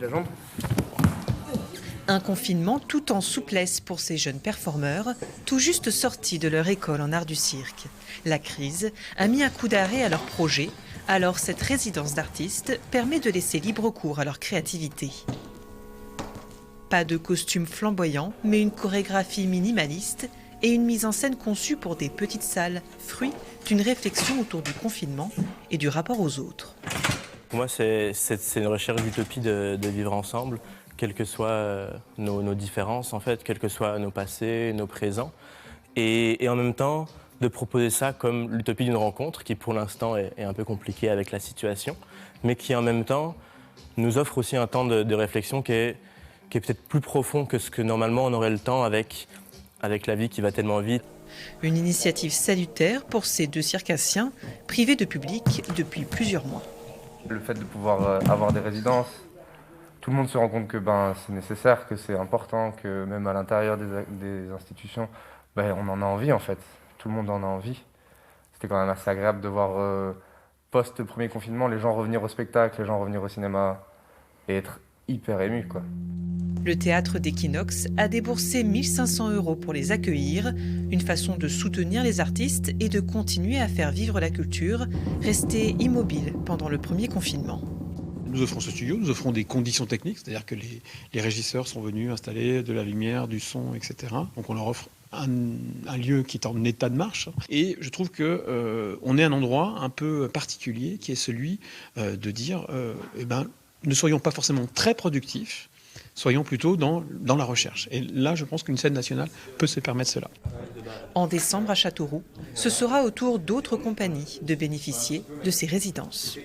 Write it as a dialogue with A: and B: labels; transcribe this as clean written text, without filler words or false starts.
A: La jambe.
B: Un confinement tout en souplesse pour ces jeunes performeurs, tout juste sortis de leur école en art du cirque. La crise a mis un coup d'arrêt à leur projet, alors cette résidence d'artistes permet de laisser libre cours à leur créativité. Pas de costumes flamboyants, mais une chorégraphie minimaliste et une mise en scène conçue pour des petites salles, fruit d'une réflexion autour du confinement et du rapport aux autres.
C: Pour moi, c'est une recherche d'utopie de vivre ensemble, quelles que soient nos différences, en fait, quels que soient nos passés, nos présents. Et en même temps, de proposer ça comme l'utopie d'une rencontre, qui pour l'instant est un peu compliquée avec la situation, mais qui en même temps nous offre aussi un temps de réflexion qui est peut-être plus profond que ce que normalement on aurait le temps avec la vie qui va tellement vite.
B: Une initiative salutaire pour ces deux circassiens, privés de public depuis plusieurs mois.
A: Le fait de pouvoir avoir des résidences, tout le monde se rend compte que c'est nécessaire, que c'est important, que même à l'intérieur des institutions, on en a envie en fait. Tout le monde en a envie. C'était quand même assez agréable de voir post-premier confinement les gens revenir au spectacle, les gens revenir au cinéma et être hyper émus, quoi.
B: Le théâtre d'Equinox a déboursé 1 500 € pour les accueillir, une façon de soutenir les artistes et de continuer à faire vivre la culture, restée immobile pendant le premier confinement.
D: Nous offrons ce studio, nous offrons des conditions techniques, c'est-à-dire que les régisseurs sont venus installer de la lumière, du son, etc. Donc on leur offre un lieu qui est en état de marche. Et je trouve qu'on est un endroit un peu particulier qui est celui de dire ne soyons pas forcément très productifs, soyons plutôt dans la recherche. Et là, je pense qu'une scène nationale peut se permettre cela.
B: En décembre à Châteauroux, ce sera au tour d'autres compagnies de bénéficier de ces résidences.